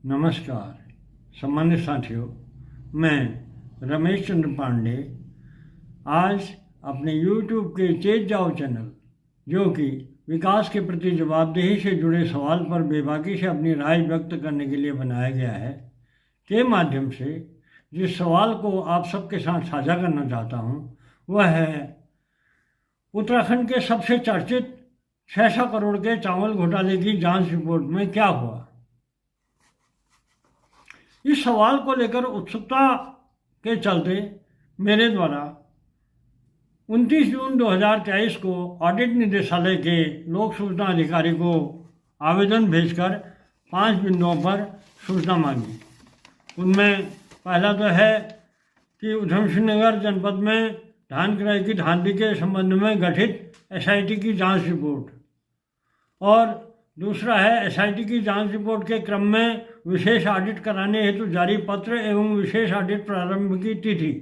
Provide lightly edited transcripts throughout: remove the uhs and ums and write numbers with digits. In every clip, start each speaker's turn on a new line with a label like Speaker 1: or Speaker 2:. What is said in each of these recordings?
Speaker 1: नमस्कार सम्मानित साथियों, मैं रमेश चंद्र पांडे आज अपने YouTube के चेत जाओ चैनल, जो कि विकास के प्रति जवाबदेही से जुड़े सवाल पर बेबाकी से अपनी राय व्यक्त करने के लिए बनाया गया है, के माध्यम से जिस सवाल को आप सबके साथ साझा करना चाहता हूँ वह है उत्तराखंड के सबसे चर्चित 600 करोड़ के चावल घोटाले की जांच रिपोर्ट में क्या हुआ। इस सवाल को लेकर उत्सुकता के चलते मेरे द्वारा 29 जून 2023 को ऑडिट निदेशालय के लोक सूचना अधिकारी को आवेदन भेजकर 5 बिंदुओं पर सूचना मांगी। उनमें पहला तो है कि ऊधमसिंह नगर जनपद में धान क्रय की धांधली के संबंध में गठित एसआईटी की जांच रिपोर्ट, और दूसरा है एसआईटी की जांच रिपोर्ट के क्रम में विशेष ऑडिट कराने हेतु जारी पत्र एवं विशेष ऑडिट प्रारंभ की तिथि।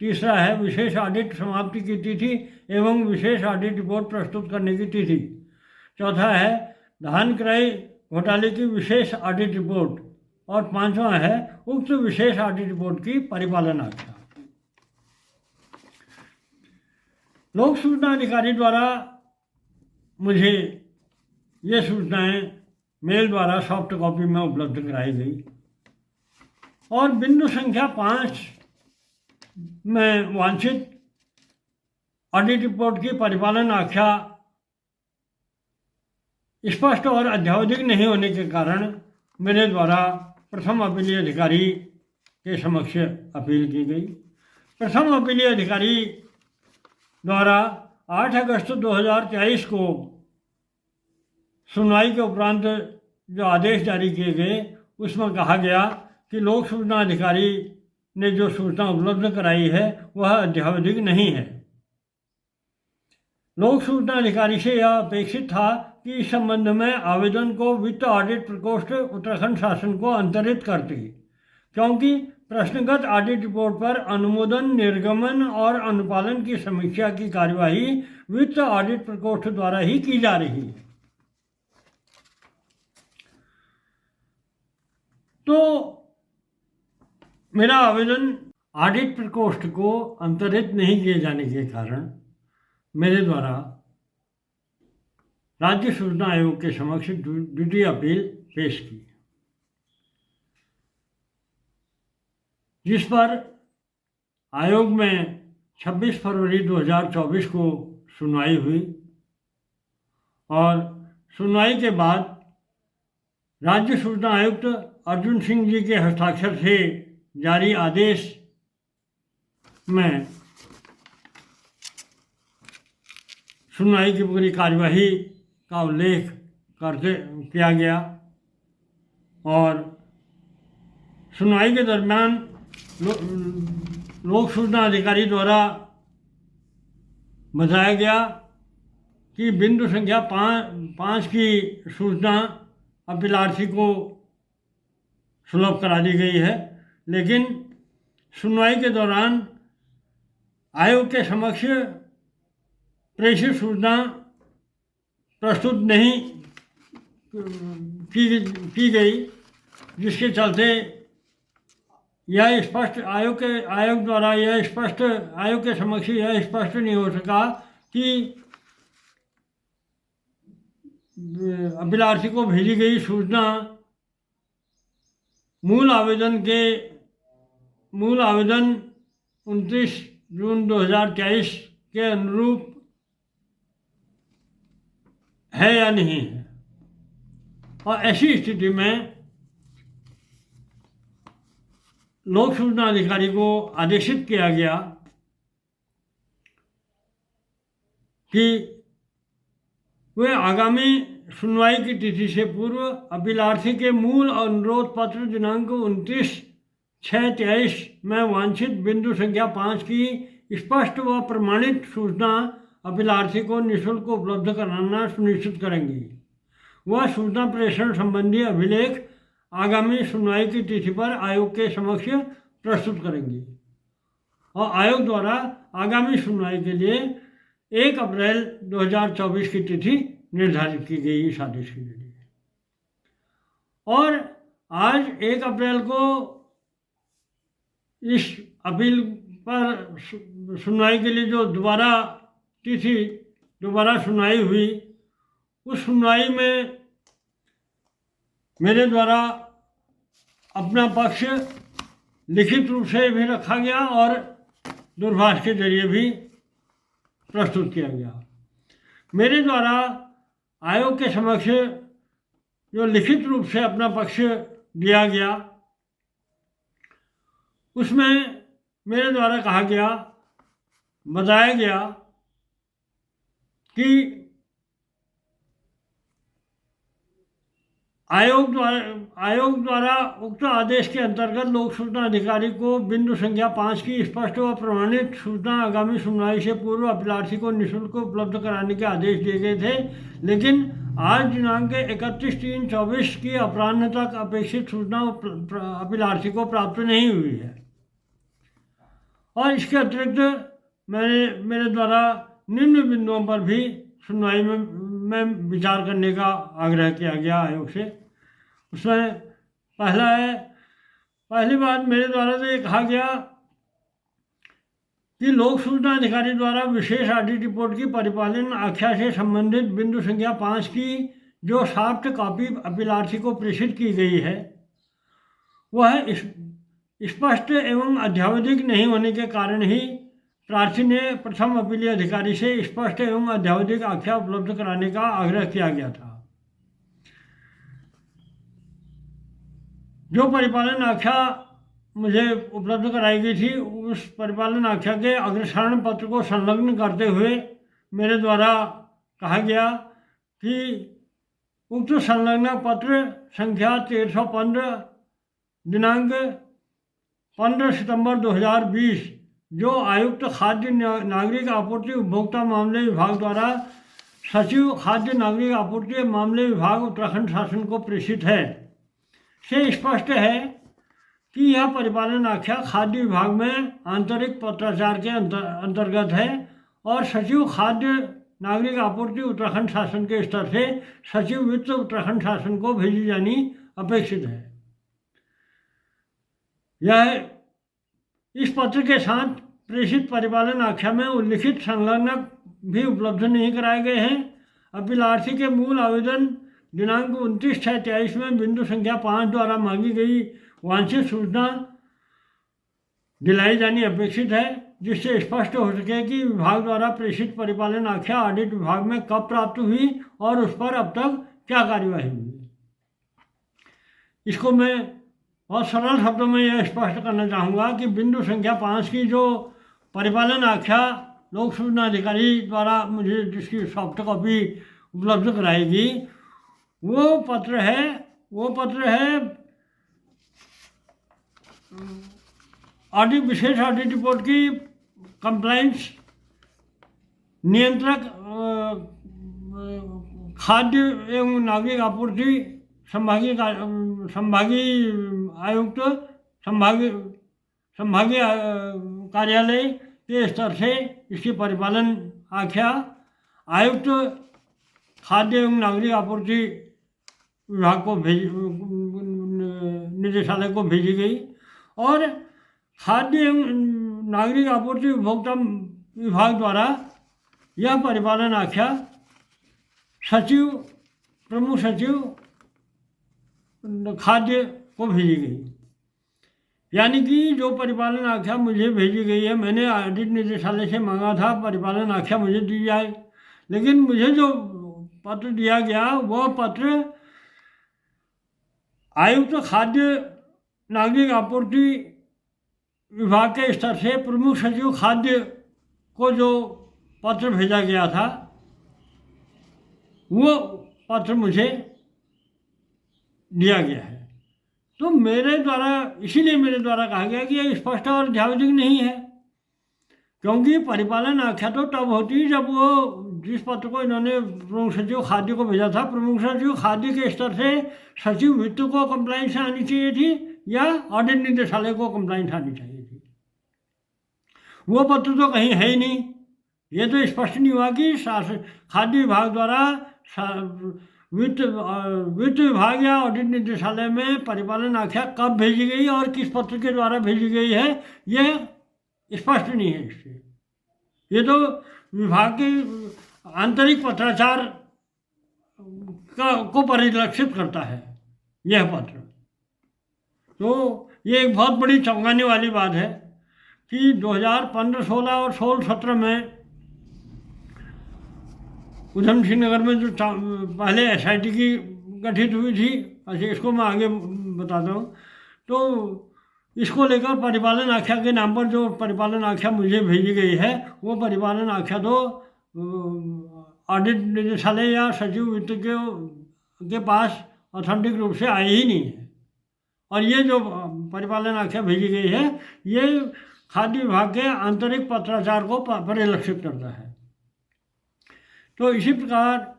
Speaker 1: तीसरा है विशेष ऑडिट समाप्ति की तिथि एवं विशेष ऑडिट रिपोर्ट प्रस्तुत करने की तिथि। चौथा है धान क्रय घोटाले की विशेष ऑडिट रिपोर्ट, और पांचवा है उक्त विशेष ऑडिट रिपोर्ट की परिपालन आख्या। लोक सूचना अधिकारी द्वारा मुझे ये सूचनाएं मेल द्वारा सॉफ्ट कॉपी में उपलब्ध कराई गई, और बिंदु संख्या 5 में वांछित ऑडिट रिपोर्ट की परिपालन आख्या स्पष्ट और अध्यावधिक नहीं होने के कारण मेरे द्वारा प्रथम अपीलीय अधिकारी के समक्ष अपील की गई। प्रथम अपीलीय अधिकारी द्वारा 8 अगस्त 2023 को सुनवाई के उपरांत जो आदेश जारी किए गए उसमें कहा गया कि लोक सूचना अधिकारी ने जो सूचना उपलब्ध कराई है वह अध्यावधिक नहीं है। लोक सूचना अधिकारी से यह अपेक्षित था कि इस संबंध में आवेदन को वित्त ऑडिट प्रकोष्ठ उत्तराखंड शासन को अंतरित करते, क्योंकि प्रश्नगत ऑडिट रिपोर्ट पर अनुमोदन, निर्गमन और अनुपालन की समीक्षा की कार्यवाही वित्त ऑडिट प्रकोष्ठ द्वारा ही की जा रही है। तो मेरा आवेदन ऑडिट प्रकोष्ठ को अंतरित नहीं किए जाने के कारण मेरे द्वारा राज्य सूचना आयोग के समक्ष द्वितीय अपील पेश की, जिस पर आयोग में 26 फरवरी 2024 को सुनवाई हुई, और सुनवाई के बाद राज्य सूचना आयुक्त अर्जुन सिंह जी के हस्ताक्षर से जारी आदेश में सुनवाई की पूरी कार्यवाही का उल्लेख किया गया, और सुनवाई के दरमियान लोक सूचना अधिकारी द्वारा बताया गया कि बिंदु संख्या 5 की सूचना अपीलार्थी को सुलभ करा दी गई है, लेकिन सुनवाई के दौरान आयोग के समक्ष प्रेषित सूचना प्रस्तुत नहीं की गई, जिसके चलते यह स्पष्ट आयोग के समक्ष यह स्पष्ट नहीं हो सका कि अपीलार्थी को भेजी गई सूचना मूल आवेदन 29 जून 2023 के अनुरूप है या नहीं है। और ऐसी स्थिति में लोक सूचना अधिकारी को आदेशित किया गया कि वे आगामी सुनवाई की तिथि से पूर्व अपीलार्थी के मूल अनुरोध पत्र दिनांक 29/6/23 में वांछित बिंदु संख्या 5 की स्पष्ट व प्रमाणित सूचना अपीलार्थी को निःशुल्क उपलब्ध कराना सुनिश्चित करेंगी। वह सूचना प्रेषण संबंधी अभिलेख आगामी सुनवाई की तिथि पर आयोग के समक्ष प्रस्तुत करेंगी, और आयोग द्वारा आगामी सुनवाई के लिए 1 अप्रैल 2024 की तिथि निर्धारित की गई इस आदेश के जरिए। और आज 1 अप्रैल को इस अपील पर सुनवाई के लिए जो दोबारा सुनवाई हुई, उस सुनवाई में मेरे द्वारा अपना पक्ष लिखित रूप से भी रखा गया और दूरभाष के जरिए भी प्रस्तुत किया गया। मेरे द्वारा आयोग के समक्ष जो लिखित रूप से अपना पक्ष दिया गया, उसमें मेरे द्वारा कहा गया, बताया गया कि आयोग द्वारा उक्त आदेश के अंतर्गत लोक सूचना अधिकारी को बिंदु संख्या 5 की स्पष्ट व प्रमाणित सूचना आगामी सुनवाई से पूर्व अपीलार्थी को निःशुल्क उपलब्ध कराने के आदेश दिए गए थे, लेकिन आज दिनांक 31/3/24 की अपराह्न तक अपेक्षित सूचना अपीलार्थी को प्राप्त नहीं हुई है। और इसके अतिरिक्त मेरे द्वारा निम्न बिंदुओं पर भी सुनवाई में विचार करने का आग्रह किया गया आयोग से। उसमें पहली बात मेरे द्वारा तो ये कहा गया कि लोक सूचना अधिकारी द्वारा विशेष ऑडिट रिपोर्ट की परिपालन आख्या से संबंधित बिंदु संख्या 5 की जो सॉफ्ट कॉपी अपीलार्थी को प्रेषित की गई है, वह स्पष्ट एवं अध्यावधिक नहीं होने के कारण ही प्रार्थी ने प्रथम अपीलीय अधिकारी से स्पष्ट एवं अध्यावधिक आख्या उपलब्ध कराने का आग्रह किया गया था। जो परिपालन आख्या मुझे उपलब्ध कराई गई थी, उस परिपालन आख्या के अग्रसारण पत्र को संलग्न करते हुए मेरे द्वारा कहा गया कि उक्त संलग्न पत्र संख्या 1315 दिनांक 15 सितंबर 2020 जो आयुक्त खाद्य नागरिक आपूर्ति उपभोक्ता मामले विभाग द्वारा सचिव खाद्य नागरिक आपूर्ति मामले विभाग उत्तराखंड शासन को प्रेषित है, से स्पष्ट है कि यह परिपालन आख्या खाद्य विभाग में आंतरिक पत्राचार के अंतर्गत है और सचिव खाद्य नागरिक आपूर्ति उत्तराखंड शासन के स्तर से सचिव वित्त उत्तराखंड शासन को भेजी जानी अपेक्षित है। यह इस पत्र के साथ प्रेषित परिपालन आख्या में उल्लिखित संलग्नक भी उपलब्ध नहीं कराए गए हैं। अपीलार्थी के मूल आवेदन दिनांक 29/6/23 में बिंदु संख्या 5 द्वारा मांगी गई वांछित सूचना दिलाई जानी अपेक्षित है, जिससे स्पष्ट हो सके कि विभाग द्वारा प्रेषित परिपालन आख्या ऑडिट विभाग में कब प्राप्त हुई और उस पर अब तक क्या कार्यवाही हुई। इसको मैं बहुत सरल शब्दों में यह स्पष्ट करना चाहूँगा कि बिंदु संख्या 5 की जो परिपालन आख्या लोक सूचना अधिकारी द्वारा मुझे जिसकी सॉफ्ट कॉपी उपलब्ध कराएगी, वो पत्र है विशेष ऑडिट रिपोर्ट की कंप्लाइंस नियंत्रक खाद्य एवं नागरिक आपूर्ति संभागीय आयुक्त संभागीय कार्यालय के स्तर से इसकी परिपालन आख्या आयुक्त खाद्य एवं नागरिक आपूर्ति विभाग को निदेशालय को भेजी गई और खाद्य एवं नागरिक आपूर्ति उपभोक्ता विभाग द्वारा यह परिपालन आख्या प्रमुख सचिव खाद्य को भेजी गई। यानी कि जो परिपालन आख्या मुझे भेजी गई है, मैंने ऑडिट निदेशालय से मांगा था परिपालन आख्या मुझे दी जाए, लेकिन मुझे जो पत्र दिया गया वह पत्र आयुक्त खाद्य नागरिक आपूर्ति विभाग के स्तर से प्रमुख सचिव खाद्य को जो पत्र भेजा गया था, वो पत्र मुझे दिया गया है। तो इसीलिए मेरे द्वारा कहा गया कि यह स्पष्ट और अध्यावधिक नहीं है, क्योंकि परिपालन आख्या तो तब होती जब वो जिस पत्र को इन्होंने प्रमुख सचिव खाद्य को भेजा था, प्रमुख सचिव खाद्य के स्तर से सचिव वित्त को कंप्लाइंस आनी चाहिए थी या ऑडिट निदेशालय को कंप्लाइंस आनी चाहिए थी। वो पत्र तो कहीं है ही नहीं। ये तो स्पष्ट नहीं हुआ कि खाद्य विभाग द्वारा वित्त विभाग या ऑडिट निदेशालय में परिपालन आख्या कब भेजी गई और किस पत्र के द्वारा भेजी गई है, यह स्पष्ट नहीं है। इससे ये तो विभाग के आंतरिक पत्राचार को परिलक्षित करता है यह पत्र। तो ये एक बहुत बड़ी चौंकाने वाली बात है कि 2015-16 और 16-17 में उधम सिंह नगर में जो पहले SIT की गठित हुई थी, अच्छा इसको मैं आगे बताता हूँ। तो इसको लेकर परिपालन आख्या के नाम पर जो परिपालन आख्या मुझे भेजी गई है, वो परिपालन आख्या तो ऑडिट निदेशालय या सचिव वित्त के पास ऑथेंटिक रूप से आई ही नहीं है। और ये जो परिपालन आख्या भेजी गई है, ये खाद्य विभाग के आंतरिक पत्राचार को परिलक्षित करता है। तो इसी प्रकार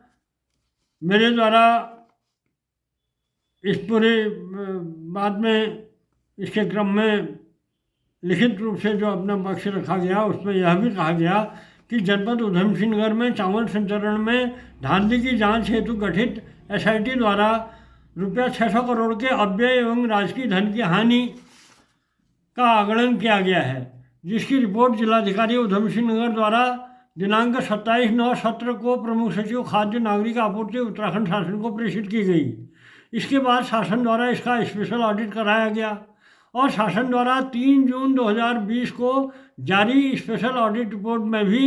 Speaker 1: मेरे द्वारा इस पूरे बाद में इसके क्रम में लिखित रूप से जो अपना पक्ष रखा गया, उसमें यह भी कहा गया कि जनपद उधम सिंह नगर में चावल संचरण में धांधली की जांच हेतु गठित SIT द्वारा रुपया 600 करोड़ के अव्यय एवं राजकीय धन की हानि का आकलन किया गया है, जिसकी रिपोर्ट जिलाधिकारी उधम सिंह नगर द्वारा दिनांक 27/9/17 को प्रमुख सचिव खाद्य नागरिक आपूर्ति उत्तराखंड शासन को प्रेषित की गई। इसके बाद शासन द्वारा इसका स्पेशल ऑडिट कराया गया और शासन द्वारा 3 जून 2020 को जारी स्पेशल ऑडिट रिपोर्ट में भी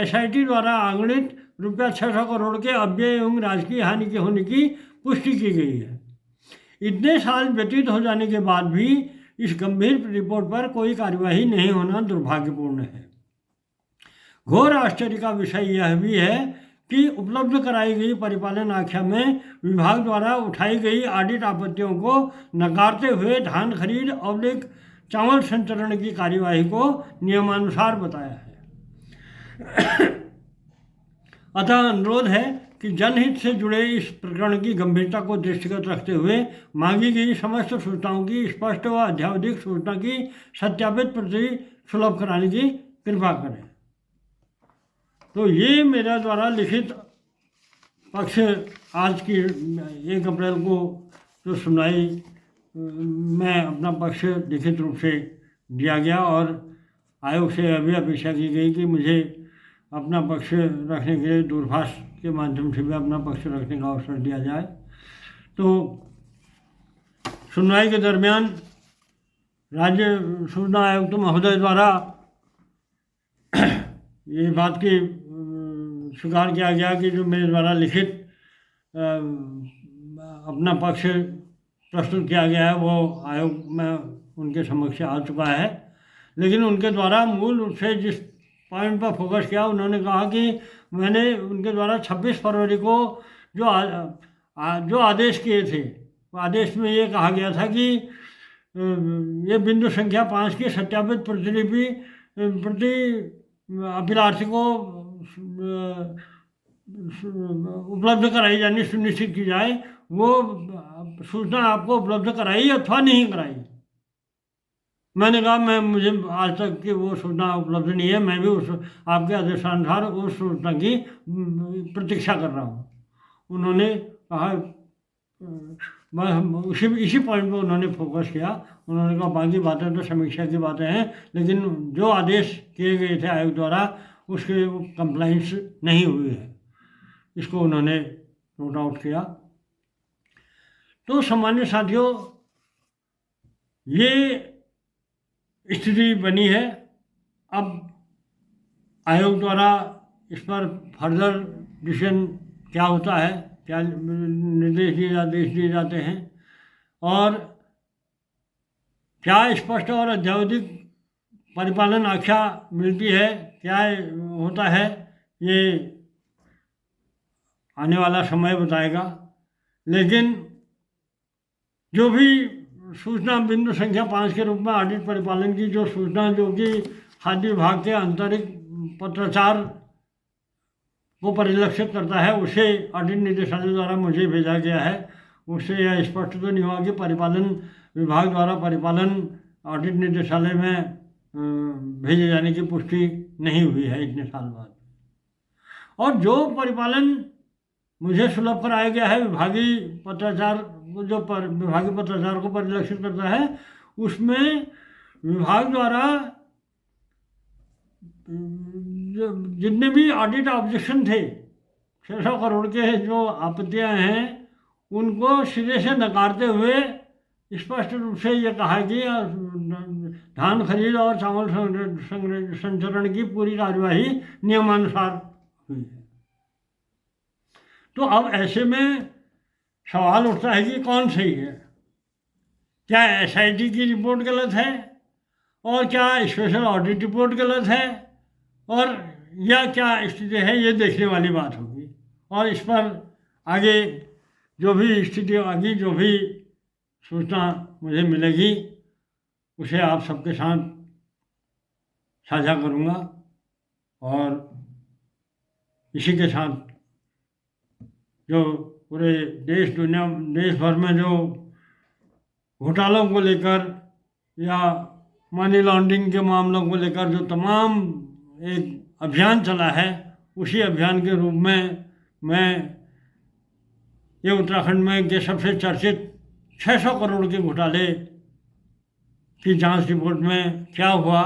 Speaker 1: SIT द्वारा आगणित रुपया 600 करोड़ के अव्यय एवं राजकीय हानि के होने की पुष्टि की गई है। इतने साल व्यतीत हो जाने के बाद भी इस गंभीर रिपोर्ट पर कोई कार्यवाही नहीं होना दुर्भाग्यपूर्ण है। घोर आश्चर्य का विषय यह भी है कि उपलब्ध कराई गई परिपालन आख्या में विभाग द्वारा उठाई गई ऑडिट आपत्तियों को नकारते हुए धान खरीद और चावल संचरण की कार्यवाही को नियमानुसार बताया है। अतः अनुरोध है कि जनहित से जुड़े इस प्रकरण की गंभीरता को दृष्टिगत रखते हुए मांगी गई समस्त सूचनाओं की स्पष्ट व अध्यावधिक सूचना की सत्यापित प्रति सुलभ कराने की कृपा करें। तो ये मेरा द्वारा लिखित पक्ष आज की 1 अप्रैल को जो सुनवाई में अपना पक्ष लिखित रूप से दिया गया और आयोग से अभी अपेक्षा की गई कि मुझे अपना पक्ष रखने के लिए दूरभाष के माध्यम से भी अपना पक्ष रखने का अवसर दिया जाए। तो सुनवाई के दरमियान राज्य सूचना आयुक्त महोदय द्वारा ये बात की स्वीकार किया गया कि जो मेरे द्वारा लिखित अपना पक्ष प्रस्तुत किया गया है वो आयोग में उनके समक्ष आ चुका है। लेकिन उनके द्वारा मूल रूप से जिस पॉइंट पर फोकस किया, उन्होंने कहा कि मैंने उनके द्वारा 26 फरवरी को जो आदेश किए थे, आदेश में ये कहा गया था कि ये बिंदु संख्या 5 की सत्यापित प्रतिलिपि प्रति अभिलाषी को उपलब्ध कराई जानी सुनिश्चित की जाए। वो सूचना आपको उपलब्ध कराई अथवा नहीं कराई। मैंने कहा मुझे आज तक की वो सूचना उपलब्ध नहीं है, मैं भी उस आपके आदेशानुसार उस सूचना की प्रतीक्षा कर रहा हूँ। उन्होंने कहा इसी पॉइंट पर उन्होंने फोकस किया। उन्होंने कहा बाकी बातें तो समीक्षा की बातें हैं, लेकिन जो आदेश किए गए थे आयोग द्वारा उसके कंप्लाइंस नहीं हुई है, इसको उन्होंने नोट आउट किया। तो सामान्य साथियों, ये स्थिति बनी है। अब आयोग द्वारा इस पर फर्दर डिसीजन क्या होता है, क्या निर्देश दिए जाते हैं और क्या स्पष्ट और अध्यावधिक परिपालन आख्या मिलती है, क्या होता है, ये आने वाला समय बताएगा। लेकिन जो भी सूचना बिंदु संख्या 5 के रूप में ऑडिट परिपालन की जो सूचना जो कि खाद्य विभाग के आंतरिक पत्राचार को परिलक्षित करता है, उसे ऑडिट निदेशालय द्वारा मुझे भेजा गया है। उससे यह स्पष्ट तो नहीं हुआ कि परिपालन विभाग द्वारा परिपालन ऑडिट निदेशालय में भेजे जाने की पुष्टि नहीं हुई है इतने साल बाद। और जो परिपालन मुझे सुलभ कराया गया है विभागीय पत्राचार, विभागीय पत्राचार को परिलक्षित करता है, उसमें विभाग द्वारा जितने भी ऑडिट ऑब्जेक्शन थे, 600 करोड़ के जो आपत्तियां हैं, उनको सिरे से नकारते हुए स्पष्ट रूप से ये कहा कि धान खरीद और चावल संचरण की पूरी कार्यवाही नियमानुसार हुई है। तो अब ऐसे में सवाल उठता है कि कौन सही है? क्या एसआईटी की रिपोर्ट गलत है, और क्या स्पेशल ऑडिट रिपोर्ट गलत है, और या क्या स्थिति है? ये देखने वाली बात होगी। और इस पर आगे जो भी स्थिति होगी, जो भी सूचना मुझे मिलेगी, उसे आप सबके साथ साझा करूँगा। और इसी के साथ जो पूरे देश भर में जो घोटालों को लेकर या मनी लॉन्ड्रिंग के मामलों को लेकर जो तमाम एक अभियान चला है, उसी अभियान के रूप में मैं ये उत्तराखंड में के सबसे चर्चित 600 करोड़ के घोटाले की जांच रिपोर्ट में क्या हुआ,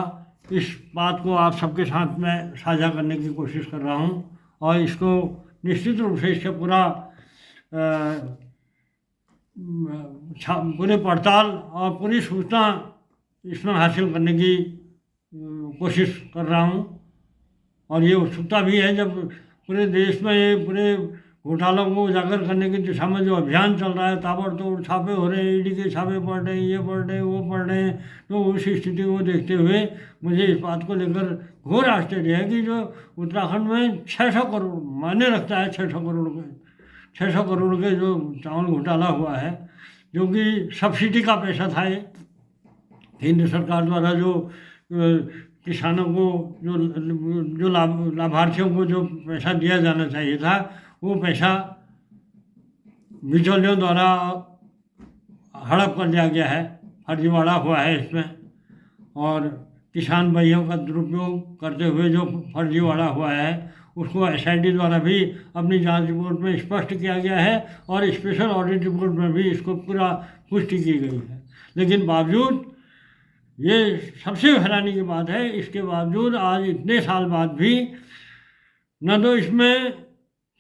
Speaker 1: इस बात को आप सबके साथ में साझा करने की कोशिश कर रहा हूं। और इसको निश्चित रूप से इसका पूरी पड़ताल और पूरी सूचना इसमें हासिल करने की कोशिश कर रहा हूं। और ये उत्सुकता भी है, जब पूरे देश में ये पूरे घोटालों को उजागर करने की दिशा में जो अभियान चल रहा है, ताबड़तोड़ छापे हो रहे हैं, ईडी के छापे पड़ रहे हैं, ये पड़ रहे हैं, वो पड़ रहे हैं, तो उस स्थिति को देखते हुए मुझे इस बात को लेकर घोर आश्चर्य है कि जो उत्तराखंड में 600 करोड़ मायने रखता है, 600 करोड़ के जो चावल घोटाला हुआ है, जो कि सब्सिडी का पैसा था, ये केंद्र सरकार द्वारा जो किसानों को जो लाभार्थियों को जो पैसा दिया जाना चाहिए था, वो पैसा बिचौलियों द्वारा हड़प कर लिया गया है, फर्जीवाड़ा हुआ है इसमें। और किसान भाइयों का दुरुपयोग करते हुए जो फर्जीवाड़ा हुआ है, उसको एसआईटी द्वारा भी अपनी जांच रिपोर्ट में स्पष्ट किया गया है, और स्पेशल ऑडिट रिपोर्ट में भी इसको पूरा पुष्टि की गई है। लेकिन बावजूद, ये सबसे हैरानी की बात है, इसके बावजूद आज इतने साल बाद भी न तो इसमें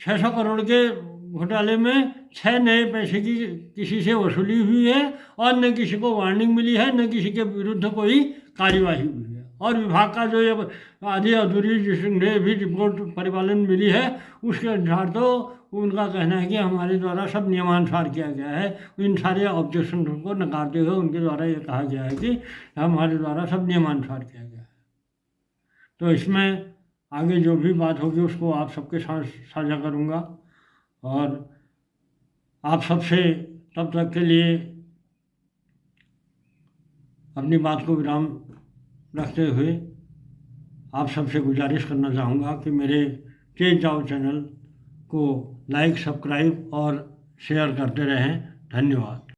Speaker 1: 600 करोड़ के घोटाले में 6 नए पैसे की किसी से वसूली हुई है, और न किसी को वार्निंग मिली है, न किसी के विरुद्ध कोई कार्यवाही हुई है। और विभाग का जो ये आधी अधूरी जिसने भी रिपोर्ट परिपालन मिली है, उसके अनुसार तो उनका कहना है कि हमारे द्वारा सब नियमानुसार किया गया है। इन सारे ऑब्जेक्शन को नकारते हुए उनके द्वारा ये कहा गया है कि हमारे द्वारा सब नियमानुसार किया गया है। तो इसमें आगे जो भी बात होगी उसको आप सबके साथ साझा करूँगा। और आप सबसे तब तक के लिए अपनी बात को विराम रखते हुए आप सबसे गुजारिश करना चाहूँगा कि मेरे तेज जाओ चैनल को लाइक, सब्सक्राइब और शेयर करते रहें। धन्यवाद।